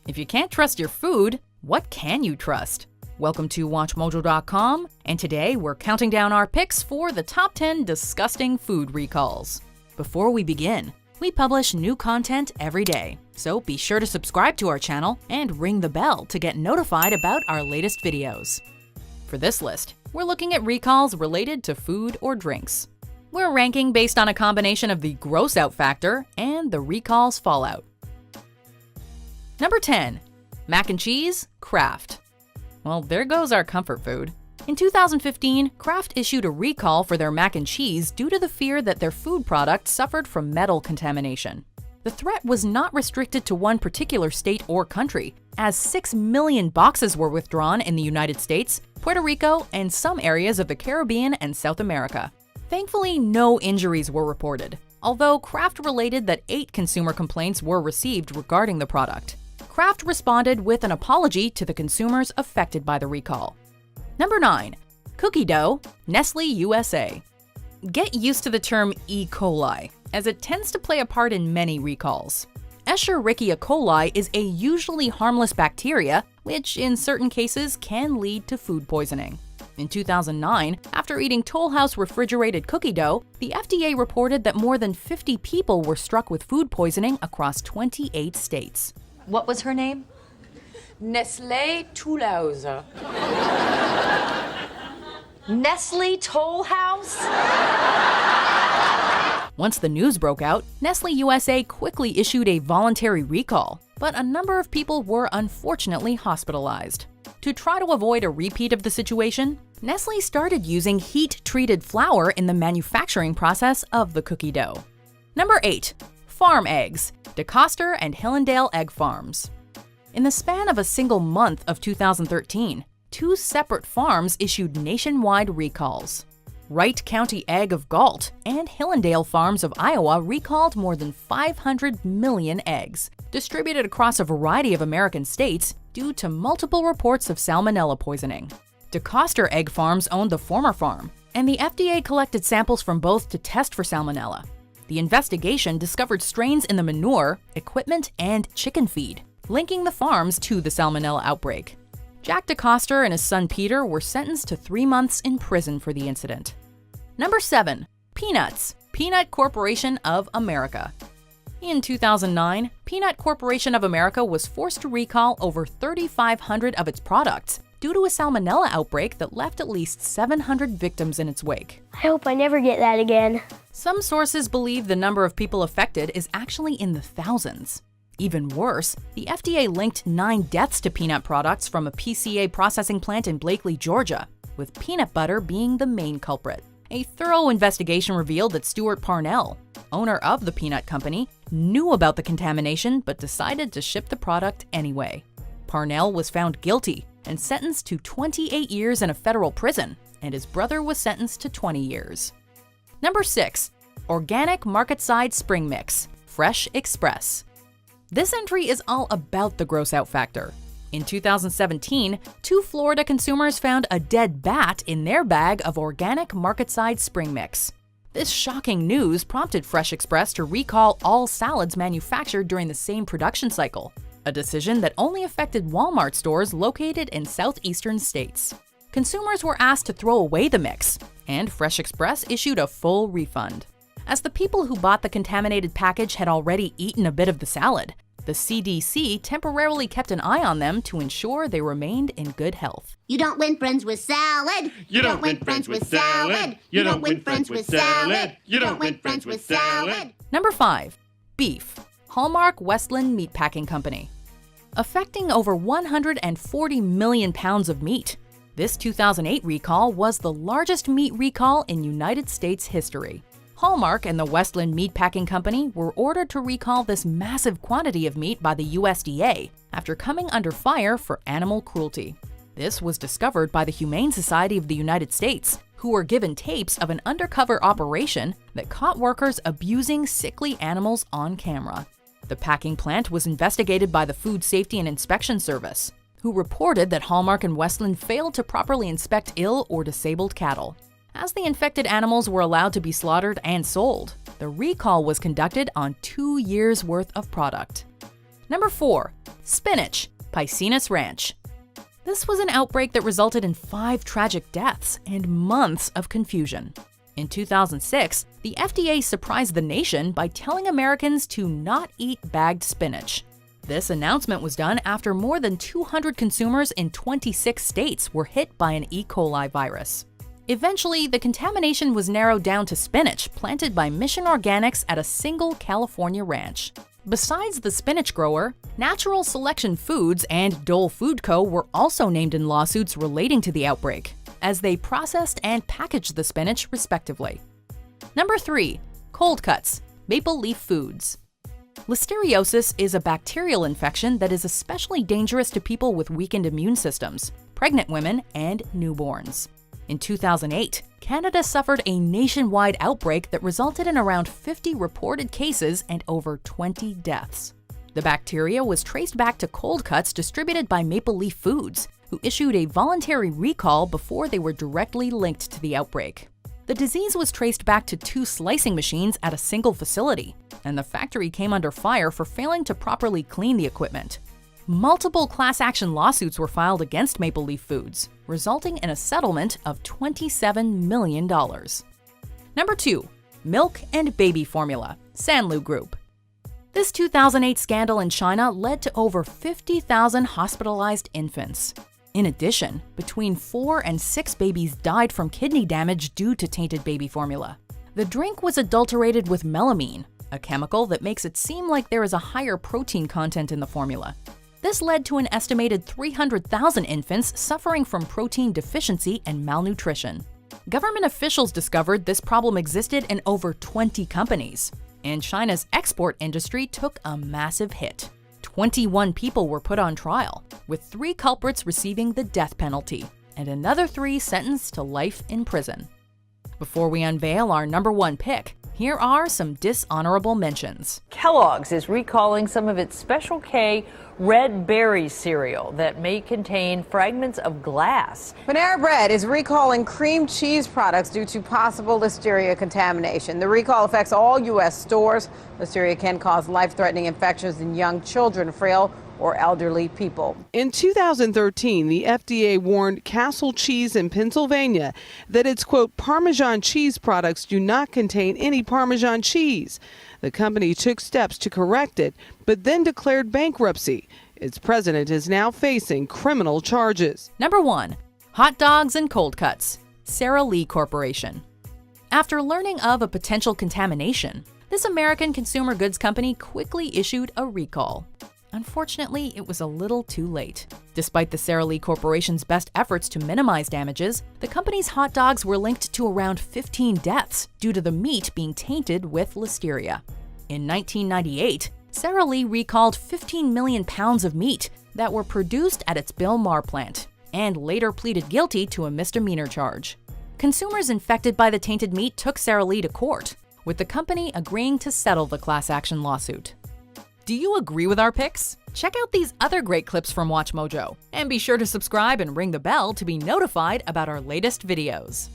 If you can't trust your food, what can you trust? Welcome to WatchMojo.com, and today we're counting down our picks for the top 10 disgusting food recalls. Before we begin, we publish new content every day, so be sure to subscribe to our channel and ring the bell to get notified about our latest videos. For this list, we're looking at recalls related to food or drinks. We're ranking based on a combination of the gross out factor and the recall's fallout. Number 10. Mac and cheese, Kraft. Well, there goes our comfort food. In 2015, Kraft issued a recall for their mac and cheese due to the fear that their food product suffered from metal contamination. The threat was not restricted to one particular state or country, as 6 million boxes were withdrawn in the United States, Puerto Rico, and some areas of the Caribbean and South America. Thankfully, no injuries were reported, although Kraft related that 8 consumer complaints were received regarding the product. Kraft responded with an apology to the consumers affected by the recall. Number 9. Cookie dough, Nestle USA. Get used to the term E. coli, as it tends to play a part in many recalls. Escherichia coli is a usually harmless bacteria, which in certain cases can lead to food poisoning. In 2009, after eating Toll House refrigerated cookie dough, the FDA reported that more than 50 people were struck with food poisoning across 28 states. What was her name? Nestlé Toll House. Nestle Toll House? Once the news broke out, Nestle USA quickly issued a voluntary recall, but a number of people were unfortunately hospitalized. To try to avoid a repeat of the situation, Nestle started using heat-treated flour in the manufacturing process of the cookie dough. Number 8. Farm eggs, DeCoster and Hillendale Egg Farms. In the span of a single month of 2013, 2 separate farms issued nationwide recalls. Wright County Egg of Galt and Hillendale Farms of Iowa recalled more than 500 million eggs, distributed across a variety of American states due to multiple reports of salmonella poisoning. DeCoster Egg Farms owned the former farm, and the FDA collected samples from both to test for salmonella. The investigation discovered strains in the manure, equipment, and chicken feed, linking the farms to the salmonella outbreak. Jack DeCoster and his son Peter were sentenced to 3 months in prison for the incident. Number 7. Peanuts, Peanut Corporation of America. In 2009, Peanut Corporation of America was forced to recall over 3,500 of its products due to a salmonella outbreak that left at least 700 victims in its wake. I hope I never get that again. Some sources believe the number of people affected is actually in the thousands. Even worse, the FDA linked 9 deaths to peanut products from a PCA processing plant in Blakely, Georgia, with peanut butter being the main culprit. A thorough investigation revealed that Stuart Parnell, owner of the peanut company, knew about the contamination but decided to ship the product anyway. Parnell was found guilty and sentenced to 28 years in a federal prison, and his brother was sentenced to 20 years. Number 6. Organic Market-Side Spring Mix, Fresh Express. This entry is all about the gross out factor. In 2017, 2 Florida consumers found a dead bat in their bag of organic Market-Side Spring Mix. This shocking news prompted Fresh Express to recall all salads manufactured during the same production cycle, a decision that only affected Walmart stores located in southeastern states. Consumers were asked to throw away the mix, and Fresh Express issued a full refund. As the people who bought the contaminated package had already eaten a bit of the salad, the CDC temporarily kept an eye on them to ensure they remained in good health. You don't win friends with salad. You don't win friends with salad. You don't win friends with salad. You don't win friends with salad. Number 5. Beef, Hallmark Westland Meatpacking Company. Affecting over 140 million pounds of meat, this 2008 recall was the largest meat recall in United States history. Hallmark and the Westland Meatpacking Company were ordered to recall this massive quantity of meat by the USDA after coming under fire for animal cruelty. This was discovered by the Humane Society of the United States, who were given tapes of an undercover operation that caught workers abusing sickly animals on camera. The packing plant was investigated by the Food Safety and Inspection Service, who reported that Hallmark and Westland failed to properly inspect ill or disabled cattle. As the infected animals were allowed to be slaughtered and sold, the recall was conducted on 2 years' worth of product. Number 4. Spinach, Piscinus ranch. This was an outbreak that resulted in 5 tragic deaths and months of confusion. In 2006, the FDA surprised the nation by telling Americans to not eat bagged spinach. This announcement was done after more than 200 consumers in 26 states were hit by an E. coli virus. Eventually, the contamination was narrowed down to spinach planted by Mission Organics at a single California ranch. Besides the spinach grower, Natural Selection Foods and Dole Food Co. were also named in lawsuits relating to the outbreak, as they processed and packaged the spinach respectively. Number 3. Cold cuts, Maple Leaf Foods. Listeriosis is a bacterial infection that is especially dangerous to people with weakened immune systems, pregnant women, and newborns. In 2008, Canada suffered a nationwide outbreak that resulted in around 50 reported cases and over 20 deaths. The bacteria was traced back to cold cuts distributed by Maple Leaf Foods, who issued a voluntary recall before they were directly linked to the outbreak. The disease was traced back to 2 slicing machines at a single facility, and the factory came under fire for failing to properly clean the equipment. Multiple class action lawsuits were filed against Maple Leaf Foods, resulting in a settlement of $27 million. Number 2. Milk and Baby Formula, Sanlu Group. This 2008 scandal in China led to over 50,000 hospitalized infants. In addition, between 4 and 6 babies died from kidney damage due to tainted baby formula. The drink was adulterated with melamine, a chemical that makes it seem like there is a higher protein content in the formula. This led to an estimated 300,000 infants suffering from protein deficiency and malnutrition. Government officials discovered this problem existed in over 20 companies, and China's export industry took a massive hit. 21 people were put on trial, with 3 culprits receiving the death penalty, and another 3 sentenced to life in prison. Before we unveil our number 1 pick, here are some dishonorable mentions. Kellogg's is recalling some of its Special K red berry cereal that may contain fragments of glass. Panera Bread is recalling cream cheese products due to possible listeria contamination. The recall affects all U.S. stores. Listeria can cause life-threatening infections in young children, frail, or elderly people. In 2013, the FDA warned Castle Cheese in Pennsylvania that its, quote, Parmesan cheese products do not contain any Parmesan cheese. The company took steps to correct it, but then declared bankruptcy. Its president is now facing criminal charges. Number 1. Hot dogs and cold cuts, Sara Lee Corporation. After learning of a potential contamination, this American consumer goods company quickly issued a recall. Unfortunately, it was a little too late. Despite the Sara Lee Corporation's best efforts to minimize damages, the company's hot dogs were linked to around 15 deaths due to the meat being tainted with listeria. In 1998, Sara Lee recalled 15 million pounds of meat that were produced at its Bill Maher plant, and later pleaded guilty to a misdemeanor charge. Consumers infected by the tainted meat took Sara Lee to court, with the company agreeing to settle the class action lawsuit. Do you agree with our picks? Check out these other great clips from WatchMojo, and be sure to subscribe and ring the bell to be notified about our latest videos.